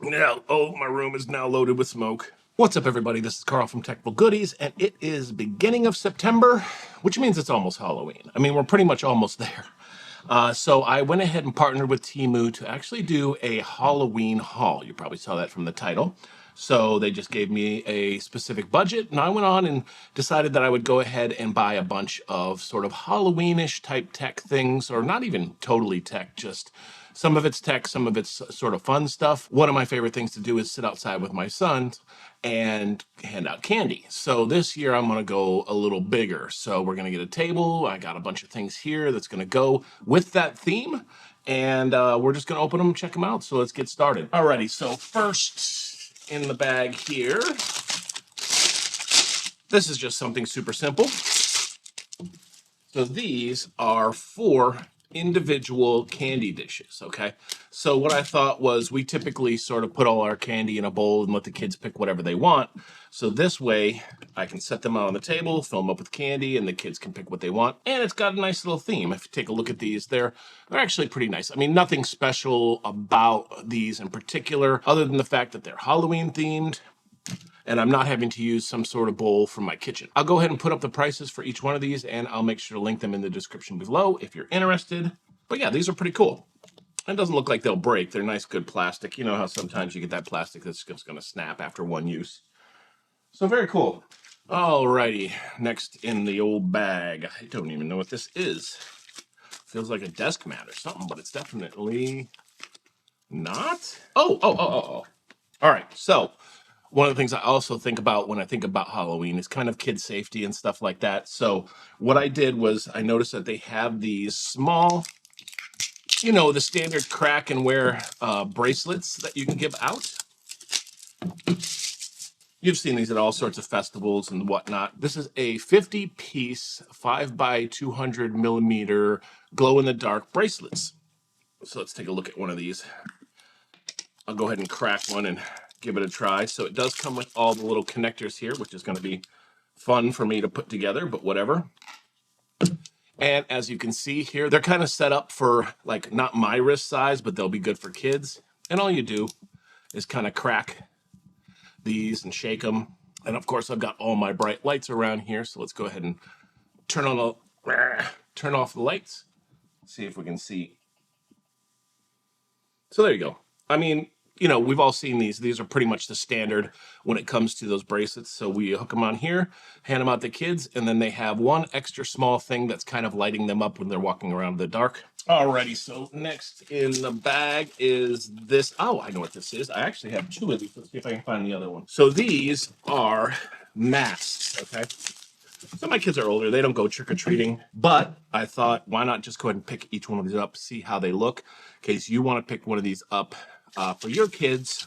Now, oh, my room is now loaded with smoke. What's up, everybody? This is Carl from Technical Goodies, and it is beginning of September, which means it's almost Halloween. I mean, we're pretty much almost there. So I went ahead and partnered with TEMU to actually do a Halloween haul. You probably saw that from the title. So they just gave me a specific budget, and I went on and decided that I would go ahead and buy a bunch of sort of Halloweenish type tech things, or not even totally tech, just some of it's tech, some of it's sort of fun stuff. One of my favorite things to do is sit outside with my son and hand out candy. So this year I'm going to go a little bigger. So we're going to get a table. I got a bunch of things here that's going to go with that theme. And we're just going to open them and check them out. So let's get started. Alrighty, so first in the bag here, this is just something super simple. So these are 4 individual candy dishes, okay? So what I thought was we typically sort of put all our candy in a bowl and let the kids pick whatever they want. So this way I can set them out on the table, fill them up with candy, and the kids can pick what they want. And it's got a nice little theme. If you take a look at these, they're actually pretty nice. I mean, nothing special about these in particular, other than the fact that they're Halloween themed, and I'm not having to use some sort of bowl from my kitchen. I'll go ahead and put up the prices for each one of these, and I'll make sure to link them in the description below if you're interested. But yeah, these are pretty cool. It doesn't look like they'll break. They're nice, good plastic. You know how sometimes you get that plastic that's just gonna snap after one use. So very cool. Alrighty, next in the old bag. I don't even know what this is. Feels like a desk mat or something, but it's definitely not. Oh. All right, so one of the things I also think about when I think about Halloween is kind of kid safety and stuff like that. So what I did was I noticed that they have these small, you know, the standard crack and wear bracelets that you can give out. You've seen these at all sorts of festivals and whatnot. This is a 50-piece 5x200mm glow-in-the-dark bracelets. So let's take a look at one of these. I'll go ahead and crack one and give it a try. So it does come with all the little connectors here, which is going to be fun for me to put together, but whatever. And as you can see here, they're kind of set up for, like, not my wrist size, but they'll be good for kids. And all you do is kind of crack these and shake them. And of course, I've got all my bright lights around here. So let's go ahead and turn off the lights. See if we can see. So there you go. I mean, you know, we've all seen these. These are pretty much the standard when it comes to those bracelets. So we hook them on here, hand them out to kids, and then they have one extra small thing that's kind of lighting them up when they're walking around in the dark. Alrighty, so next in the bag is this. Oh, I know what this is. I actually have 2 of these. Let's see if I can find the other one. So these are masks, okay? So my kids are older. They don't go trick-or-treating. But I thought, why not just go ahead and pick each one of these up, see how they look, in case you want to pick one of these up for your kids.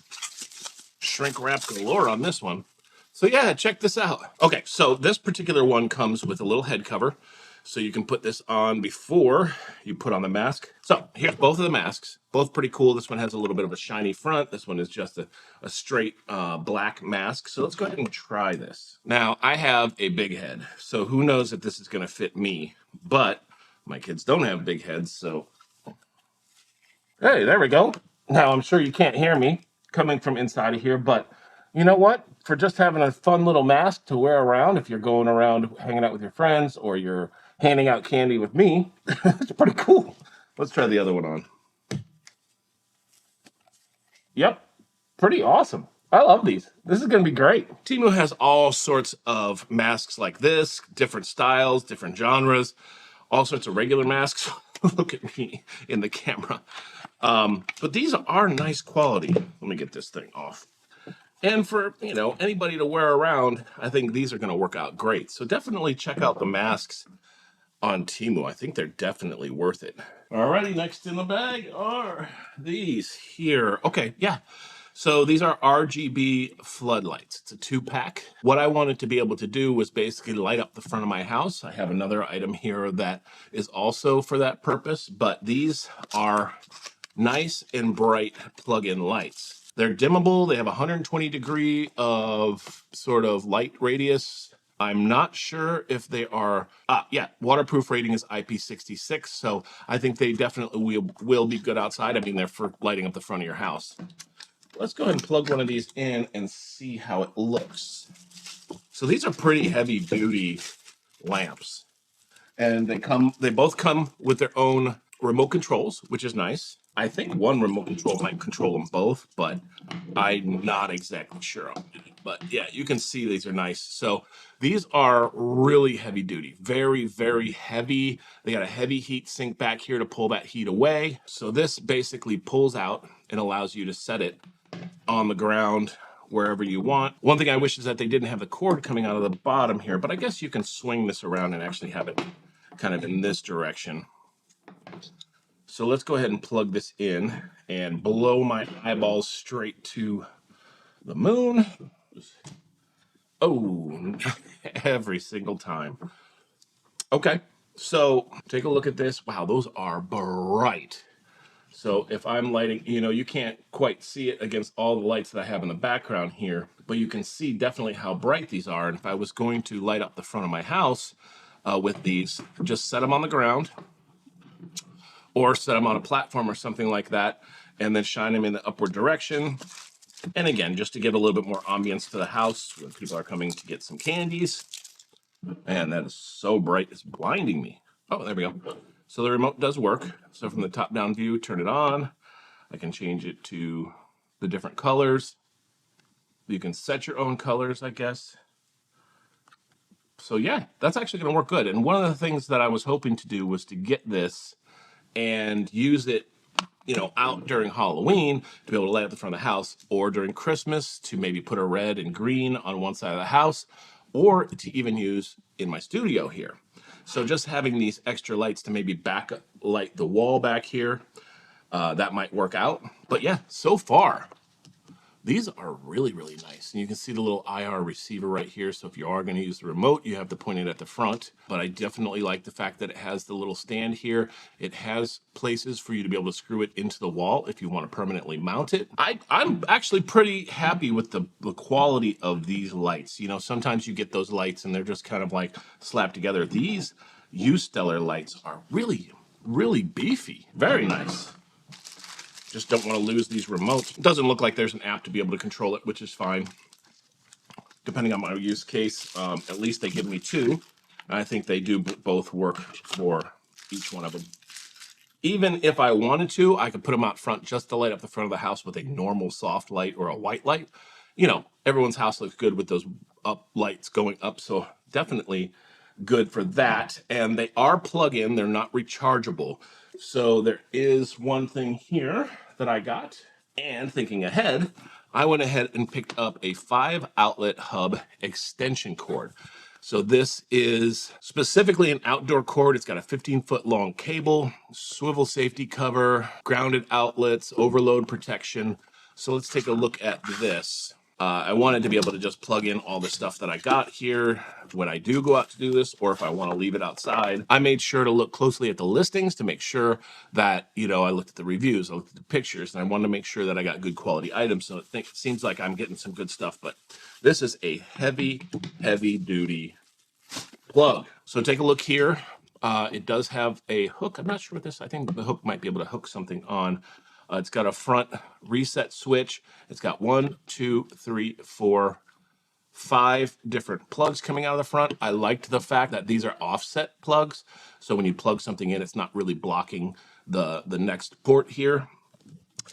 Shrink wrap galore on this one. So yeah, check this out. Okay, so this particular one comes with a little head cover. So you can put this on before you put on the mask. So here's both of the masks. Both pretty cool. This one has a little bit of a shiny front. This one is just a straight black mask. So let's go ahead and try this. Now, I have a big head. So who knows if this is going to fit me. But my kids don't have big heads, so... Hey, there we go. Now, I'm sure you can't hear me coming from inside of here, but you know what? For just having a fun little mask to wear around, if you're going around hanging out with your friends or you're handing out candy with me, it's pretty cool. Let's try the other one on. Yep, pretty awesome. I love these. This is going to be great. TEMU has all sorts of masks like this, different styles, different genres, all sorts of regular masks. Look at me in the camera. But these are nice quality. Let me get this thing off. And for, you know, anybody to wear around, I think these are going to work out great. So definitely check out the masks on TEMU. I think they're definitely worth it. Alrighty, next in the bag are these here. Okay, yeah. So these are RGB floodlights. It's a 2-pack. What I wanted to be able to do was basically light up the front of my house. I have another item here that is also for that purpose, but these are nice and bright plug-in lights. They're dimmable. They have 120 degree of sort of light radius I'm not sure if they are, yeah, waterproof rating is IP66, so I think they definitely will be good outside. I mean, they're for lighting up the front of your house. Let's go ahead and plug one of these in and see how it looks. So these are pretty heavy duty lamps, and they both come with their own remote controls, which is nice. I think one remote control might control them both, but I'm not exactly sure on it. But yeah, you can see these are nice. So these are really heavy duty, very, very heavy. They got a heavy heat sink back here to pull that heat away. So this basically pulls out and allows you to set it on the ground wherever you want. One thing I wish is that they didn't have the cord coming out of the bottom here, but I guess you can swing this around and actually have it kind of in this direction. So let's go ahead and plug this in and blow my eyeballs straight to the moon. Oh, every single time. Okay, so take a look at this. Wow, those are bright. So if I'm lighting, you can't quite see it against all the lights that I have in the background here, but you can see definitely how bright these are. And if I was going to light up the front of my house with these, just set them on the ground or set them on a platform or something like that, and then shine them in the upward direction. And again, just to give a little bit more ambience to the house when people are coming to get some candies. Man, that is so bright, it's blinding me. Oh, there we go. So the remote does work. So from the top-down view, turn it on. I can change it to the different colors. You can set your own colors, I guess. So yeah, that's actually going to work good. And one of the things that I was hoping to do was to get this and use it, out during Halloween to be able to light up the front of the house, or during Christmas to maybe put a red and green on one side of the house, or to even use in my studio here. So just having these extra lights to maybe light the wall back here, that might work out. But yeah, so far, these are really, really nice. And you can see the little IR receiver right here. So if you are going to use the remote, you have to point it at the front. But I definitely like the fact that it has the little stand here. It has places for you to be able to screw it into the wall if you want to permanently mount it. I'm actually pretty happy with the quality of these lights. Sometimes you get those lights and they're just kind of like slapped together. These U-Stellar lights are really, really beefy. Very nice. Just don't want to lose these remotes. It doesn't look like there's an app to be able to control it, which is fine. Depending on my use case, at least they give me two. I think they do both work for each one of them. Even if I wanted to, I could put them out front just to light up the front of the house with a normal soft light or a white light. Everyone's house looks good with those up lights going up, so definitely good for that. And they are plug-in, they're not rechargeable. So there is one thing here that I got, and thinking ahead, I went ahead and picked up a 5-outlet hub extension cord. So this is specifically an outdoor cord. It's got a 15-foot long cable, swivel safety cover, grounded outlets, overload protection. So let's take a look at this. I wanted to be able to just plug in all the stuff that I got here when I do go out to do this, or if I want to leave it outside. I made sure to look closely at the listings to make sure that, I looked at the reviews, I looked at the pictures, and I wanted to make sure that I got good quality items. So it seems like I'm getting some good stuff, but this is a heavy, heavy duty plug. So take a look here. It does have a hook. I'm not sure what this, I think the hook might be able to hook something on. It's got a front reset switch. It's got 1, 2, 3, 4, 5 different plugs coming out of the front. I liked the fact that these are offset plugs. So when you plug something in, it's not really blocking the next port here.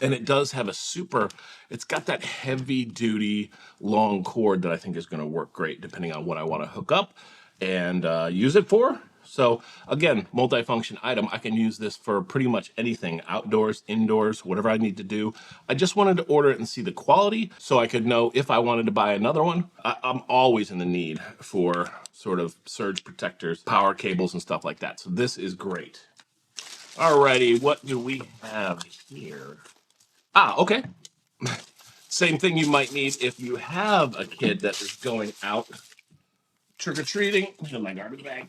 And it does have it's got that heavy duty long cord that I think is going to work great depending on what I want to hook up and use it for. So again, multifunction item. I can use this for pretty much anything, outdoors, indoors, whatever I need to do. I just wanted to order it and see the quality so I could know if I wanted to buy another one. I'm always in the need for sort of surge protectors, power cables and stuff like that. So this is great. Alrighty, what do we have here? Okay. Same thing you might need if you have a kid that is going out trick-or-treating. Here's my garbage bag.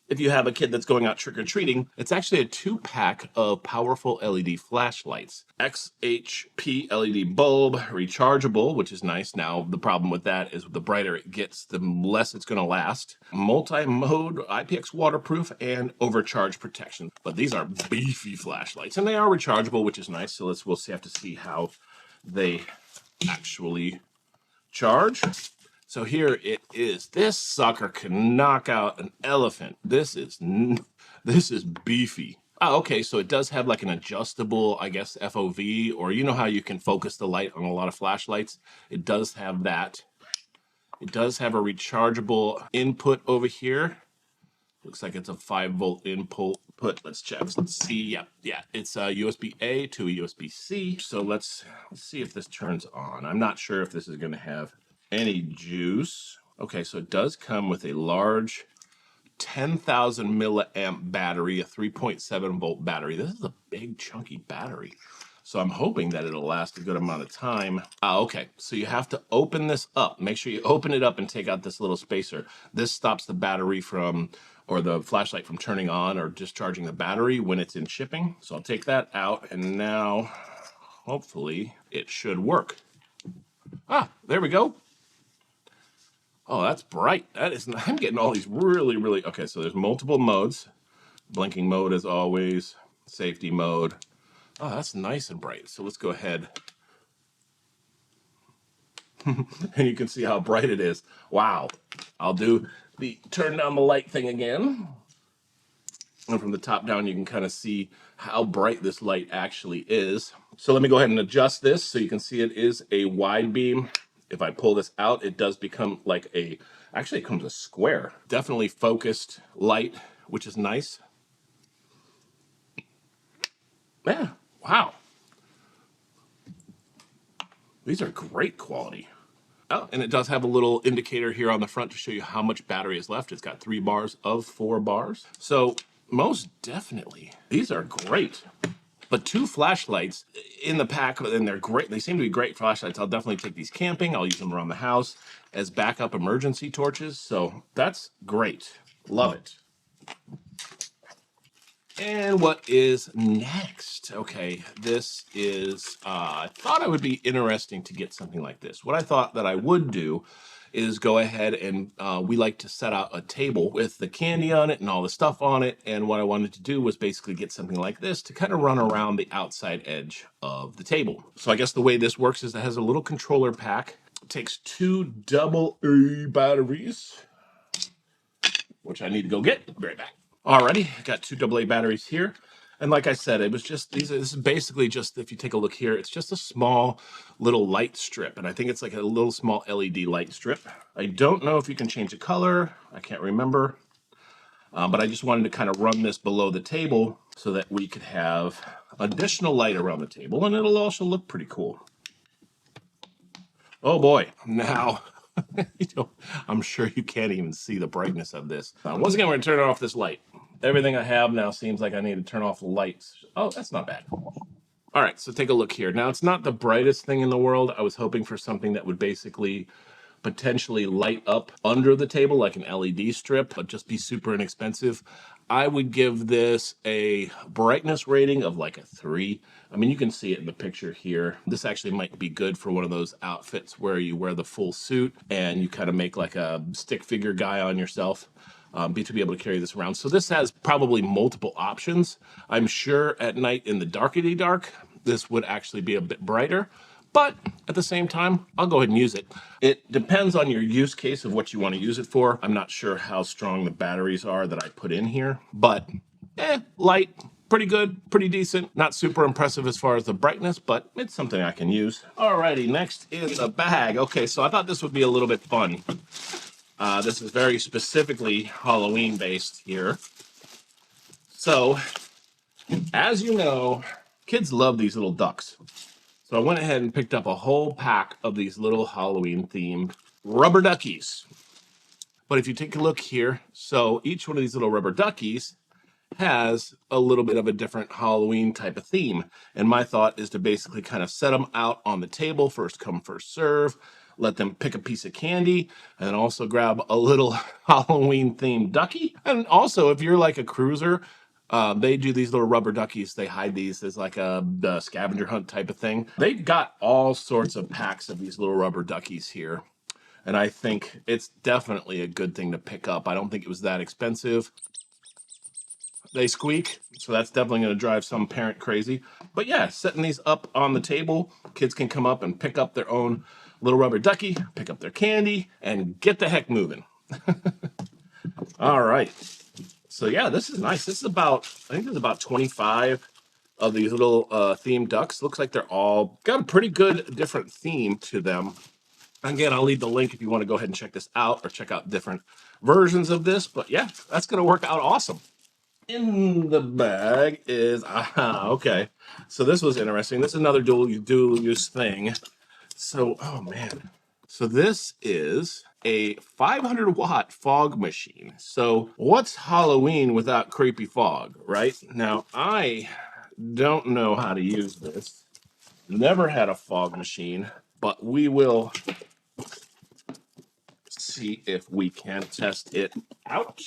if you have a kid that's going out trick-or-treating, it's actually a 2-pack of powerful LED flashlights. XHP LED bulb, rechargeable, which is nice. Now, the problem with that is the brighter it gets, the less it's going to last. Multi-mode, IPX waterproof, and overcharge protection. But these are beefy flashlights, and they are rechargeable, which is nice. So we'll have to see how they actually charge. So here it is. This sucker can knock out an elephant. This is beefy. Oh, okay, so it does have like an adjustable, I guess, FOV, or you know how you can focus the light on a lot of flashlights? It does have that. It does have a rechargeable input over here. Looks like it's a 5-volt input. Let's check. Let's see. Yeah. It's a USB-A to a USB-C. So let's see if this turns on. I'm not sure if this is going to have any juice. Okay, so it does come with a large 10,000 milliamp battery, a 3.7 volt battery. This is a big chunky battery. So I'm hoping that it'll last a good amount of time. Okay, so you have to open this up. Make sure you open it up and take out this little spacer. This stops the battery from, or the flashlight from turning on or discharging the battery when it's in shipping. So I'll take that out, and now hopefully it should work. There we go. Oh, that's bright. That is, I'm getting all these really, okay, so there's multiple modes. Blinking mode as always, safety mode. Oh, that's nice and bright. So let's go ahead. And you can see how bright it is. Wow. I'll do the turn down the light thing again. And from the top down, you can kind of see how bright this light actually is. So let me go ahead and adjust this so you can see it is a wide beam. If I pull this out, it does become like actually it comes a square. Definitely focused light, which is nice. Yeah, wow. These are great quality. Oh, and it does have a little indicator here on the front to show you how much battery is left. It's got 3 bars of 4 bars. So most definitely, these are great. But 2 flashlights in the pack, and they're great. They seem to be great flashlights. I'll definitely take these camping. I'll use them around the house as backup emergency torches. So that's great. Love it. And what is next? Okay, this is, I thought it would be interesting to get something like this. What I thought that I would do is go ahead and we like to set out a table with the candy on it and all the stuff on it. And what I wanted to do was basically get something like this to kind of run around the outside edge of the table. So I guess the way this works is it has a little controller pack. It takes 2 AA batteries, which I need to go get. Be right back. Alrighty, got 2 AA batteries here. And like I said, it was just, this is basically just, if you take a look here, it's just a small little light strip. And I think it's like a little small LED light strip. I don't know if you can change the color. I can't remember. But I just wanted to kind of run this below the table so that we could have additional light around the table. And it'll also look pretty cool. Oh boy, now, I'm sure you can't even see the brightness of this. Once again, we're going to turn off this light. Everything I have now seems like I need to turn off the lights. Oh, that's not bad. All right, so take a look here. Now, it's not the brightest thing in the world. I was hoping for something that would basically potentially light up under the table like an LED strip, but just be super inexpensive. I would give this a brightness rating of like a 3. I mean, you can see it in the picture here. This actually might be good for one of those outfits where you wear the full suit and you kind of make like a stick figure guy on yourself. To be able to carry this around. So this has probably multiple options. I'm sure at night in the darkety dark, this would actually be a bit brighter, but at the same time, I'll go ahead and use it. It depends on your use case of what you want to use it for. I'm not sure how strong the batteries are that I put in here, but light, pretty good, pretty decent. Not super impressive as far as the brightness, but it's something I can use. Alrighty, next is a bag. Okay, so I thought this would be a little bit fun. This is very specifically Halloween based here. So, as you know, kids love these little ducks. So I went ahead and picked up a whole pack of these little Halloween themed rubber duckies. But if you take a look here, so each one of these little rubber duckies has a little bit of a different Halloween type of theme. And my thought is to basically kind of set them out on the table, first come, first serve. let them pick a piece of candy, and then also grab a little Halloween themed ducky. And also, if you're like a cruiser, they do these little rubber duckies. They hide these as like a scavenger hunt type of thing. They've got all sorts of packs of these little rubber duckies here. And I think it's definitely a good thing to pick up. I don't think it was that expensive. They squeak, so that's definitely going to drive some parent crazy. But yeah, setting these up on the table, kids can come up and pick up their own little rubber ducky, pick up their candy, and get the heck moving. All right. So yeah, this is nice. This is about, I think there's about 25 of these little themed ducks. Looks like they're all got a pretty good different theme to them. Again, I'll leave the link if you want to go ahead and check this out or check out different versions of this. But yeah, that's going to work out awesome. In the bag is, okay. So this was interesting. This is another dual use thing. So, oh man. So this is a 500-watt fog machine. So what's Halloween without creepy fog, right? Now, I don't know how to use this. Never had a fog machine, but we will see if we can test it out.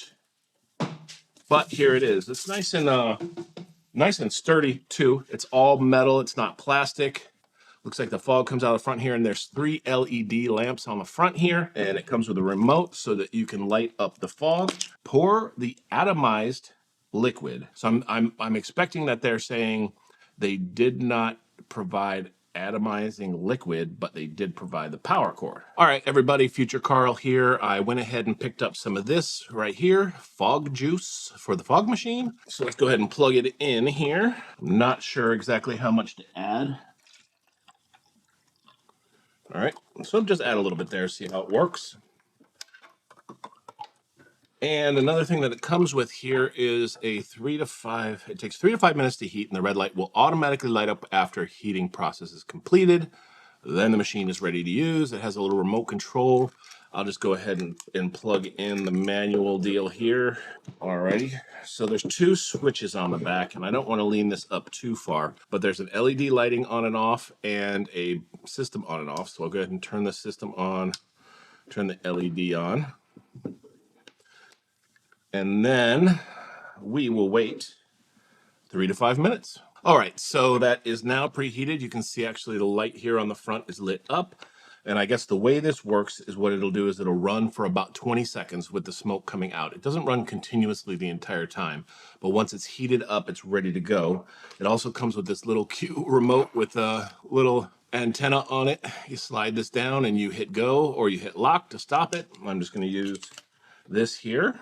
But here it is. It's nice and sturdy too. It's all metal. It's not plastic. Looks like the fog comes out of the front here, and there's 3 LED lamps on the front here, and it comes with a remote so that you can light up the fog. Pour the atomized liquid. So I'm expecting that they're saying they did not provide atomizing liquid, but they did provide the power cord. All right, everybody, Future Carl here. I went ahead and picked up some of this right here, fog juice for the fog machine. So let's go ahead and plug it in here. I'm not sure exactly how much to add. All right, so just add a little bit there, see how it works. And another thing that it comes with here is a 3 to 5, it takes 3 to 5 minutes to heat, and the red light will automatically light up after heating process is completed. Then the machine is ready to use. It has a little remote control. I'll just go ahead and plug in the manual deal here. Alrighty, so there's 2 switches on the back, and I don't want to lean this up too far, but there's an LED lighting on and off and a system on and off. So I'll go ahead and turn the system on, turn the LED on. And then we will wait 3 to 5 minutes. All right, so that is now preheated. You can see actually the light here on the front is lit up. And I guess the way this works is what it'll do is it'll run for about 20 seconds with the smoke coming out. It doesn't run continuously the entire time, but once it's heated up, it's ready to go. It also comes with this little cute remote with a little antenna on it. You slide this down and you hit go or you hit lock to stop it. I'm just going to use this here.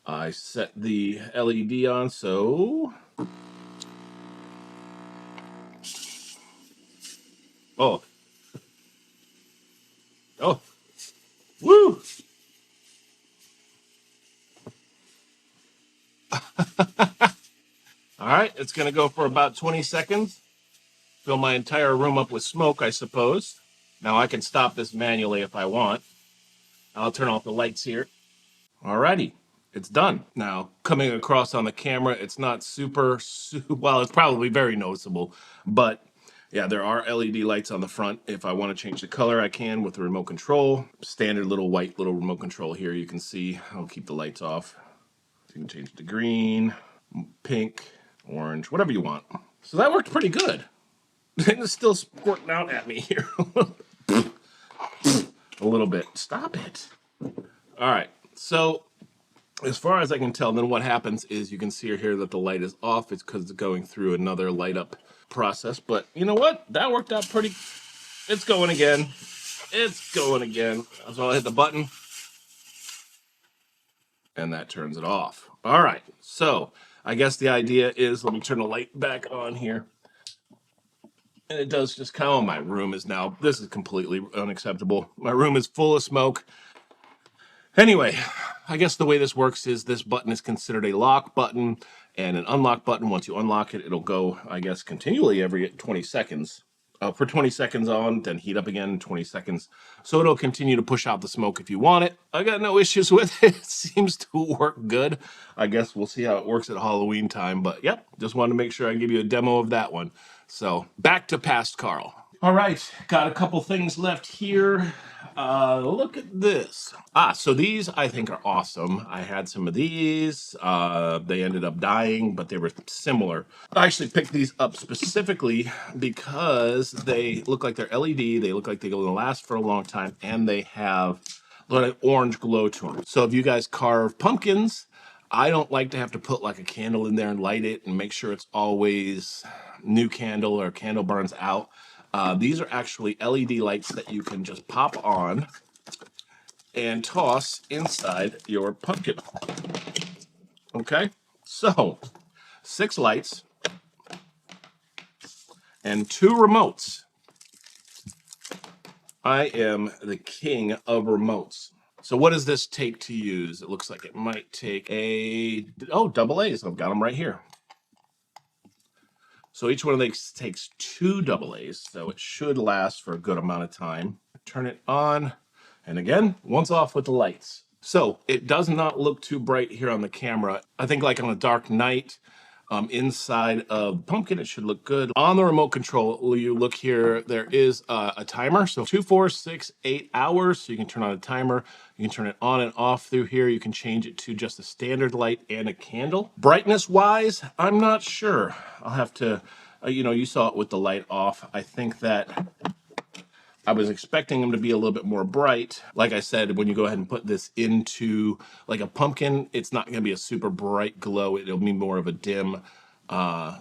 I set the LED on, so... Oh. Oh. Woo! All right, it's going to go for about 20 seconds. Fill my entire room up with smoke, I suppose. Now I can stop this manually if I want. I'll turn off the lights here. Alrighty, it's done. Now, coming across on the camera, it's not well, it's probably very noticeable, but yeah, there are LED lights on the front. If I want to change the color, I can with the remote control. Standard little white little remote control here. You can see I'll keep the lights off. So you can change it to green, pink, orange, whatever you want. So that worked pretty good. It's still squirting out at me here. A little bit. Stop it. All right. So as far as I can tell, then what happens is you can see here that the light is off. It's because it's going through another light up process. But you know what? That worked out pretty. It's going again. It's going again. So I'll hit the button. And that turns it off. All right. So I guess the idea is, let me turn the light back on here. And it does just kind of, my room is now, this is completely unacceptable. My room is full of smoke. Anyway, I guess the way this works is this button is considered a lock button and an unlock button. Once you unlock it, it'll go, I guess, continually every 20 seconds. For 20 seconds on, then heat up again, 20 seconds. So it'll continue to push out the smoke if you want it. I got no issues with it. It seems to work good. I guess we'll see how it works at Halloween time. But yep, just wanted to make sure I give you a demo of that one. So back to past Carl. All right, got a couple things left here. Look at this. So these I think are awesome. I had some of these. They ended up dying, but they were similar. I actually picked these up specifically because they look like they're LED. They look like they're going to last for a long time, and they have a little orange glow to them. So if you guys carve pumpkins, I don't like to have to put like a candle in there and light it and make sure it's always new candle or candle burns out. These are actually LED lights that you can just pop on and toss inside your pumpkin. Okay, so 6 lights and 2 remotes. I am the king of remotes. So what does this take to use? It looks like it might take double A's. I've got them right here. So each one of these takes 2 double A's, so it should last for a good amount of time. Turn it on, and again, once off with the lights. So it does not look too bright here on the camera. I think like on a dark night, inside of pumpkin, it should look good. On the remote control, you look here, there is a timer. So 2, 4, 6, 8 hours. So you can turn on a timer. You can turn it on and off through here. You can change it to just a standard light and a candle. Brightness wise, I'm not sure. I'll have to, you saw it with the light off. I think that I was expecting them to be a little bit more bright. Like I said, when you go ahead and put this into like a pumpkin, it's not going to be a super bright glow. It'll be more of a dim,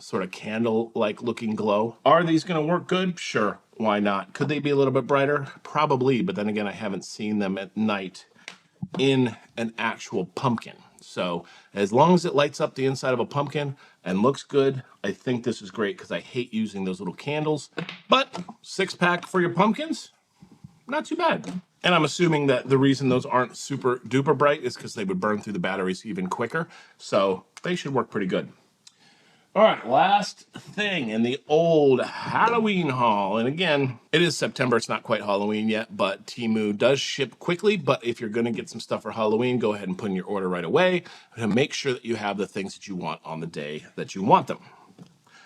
sort of candle-like looking glow. Are these going to work good? Sure. Why not? Could they be a little bit brighter? Probably. But then again, I haven't seen them at night in an actual pumpkin. So as long as it lights up the inside of a pumpkin and looks good, I think this is great because I hate using those little candles. But 6-pack for your pumpkins, not too bad. And I'm assuming that the reason those aren't super duper bright is because they would burn through the batteries even quicker. So they should work pretty good. All right, last thing in the old Halloween haul. And again, it is September. It's not quite Halloween yet, but TEMU does ship quickly. But if you're going to get some stuff for Halloween, go ahead and put in your order right away and make sure that you have the things that you want on the day that you want them.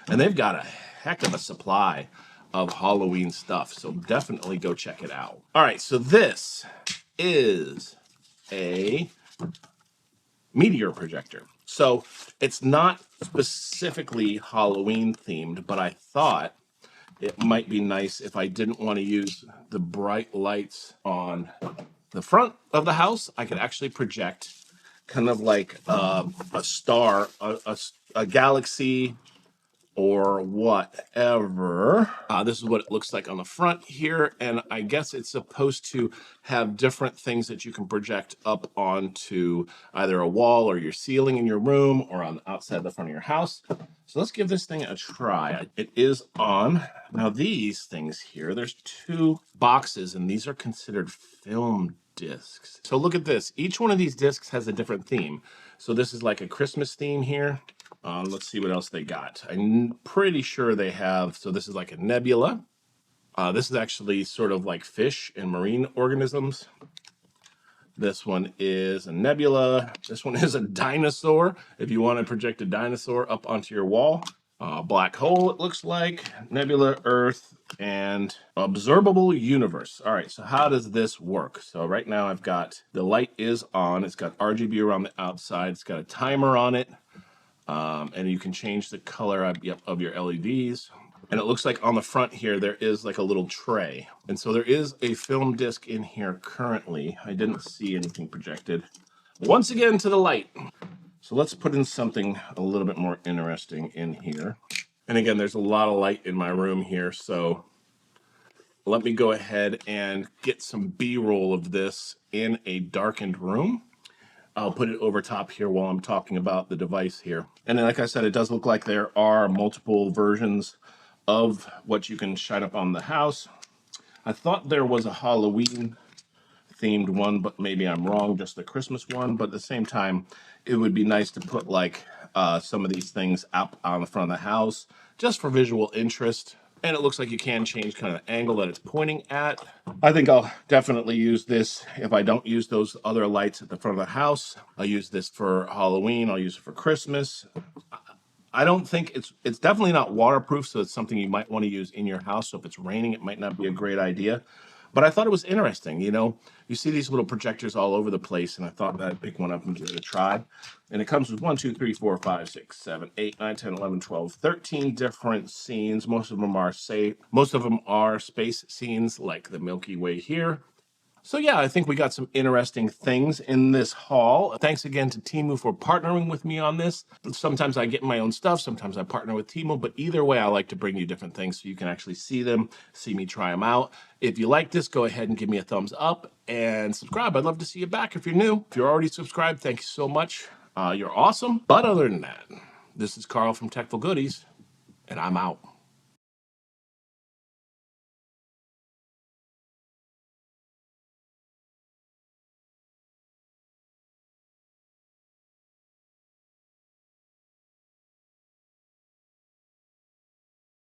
And they've got a heck of a supply of Halloween stuff, so definitely go check it out. All right, so this is a meteor projector. So it's not specifically Halloween themed, but I thought it might be nice if I didn't want to use the bright lights on the front of the house. I could actually project kind of like a star, a galaxy, or whatever. This is what it looks like on the front here, and I guess it's supposed to have different things that you can project up onto either a wall or your ceiling in your room or on the outside of the front of your house. So let's give this thing a try. It is on. Now these things here, there's 2 boxes, and these are considered film discs. So look at this. Each one of these discs has a different theme. So this is like a Christmas theme here. Let's see what else they got. I'm pretty sure they have, so this is like a nebula. This is actually sort of like fish and marine organisms. This one is a nebula. This one is a dinosaur, if you want to project a dinosaur up onto your wall. Black hole, it looks like. Nebula, Earth, and observable universe. All right, so how does this work? So right now I've got, the light is on. It's got RGB around the outside. It's got a timer on it. And you can change the color of your LEDs. And it looks like on the front here, there is like a little tray. And so there is a film disc in here currently. I didn't see anything projected. Once again, to the light. So let's put in something a little bit more interesting in here. And again, there's a lot of light in my room here. So let me go ahead and get some B-roll of this in a darkened room. I'll put it over top here while I'm talking about the device here. And then, like I said, it does look like there are multiple versions of what you can shine up on the house. I thought there was a Halloween themed one, but maybe I'm wrong, just the Christmas one. But at the same time, it would be nice to put like some of these things up on the front of the house just for visual interest. And it looks like you can change kind of the angle that it's pointing at. I think I'll definitely use this if I don't use those other lights at the front of the house. I'll use this for Halloween. I'll use it for Christmas. I don't think it's definitely not waterproof, so it's something you might want to use in your house. So if it's raining, it might not be a great idea. But I thought it was interesting. You see these little projectors all over the place, and I thought that I'd pick one up and give it a try. And it comes with 1, 2, 3, 4, 5, 6, 7, 8, 9, 10, 11, 12, 13 different scenes. Most of them are space scenes like the Milky Way here. So yeah, I think we got some interesting things in this haul. Thanks again to TEMU for partnering with me on this. Sometimes I get my own stuff, sometimes I partner with TEMU, but either way, I like to bring you different things so you can actually see them, see me try them out. If you like this, go ahead and give me a thumbs up and subscribe. I'd love to see you back if you're new. If you're already subscribed, thank you so much. You're awesome. But other than that, this is Carl from Techful Goodies, and I'm out.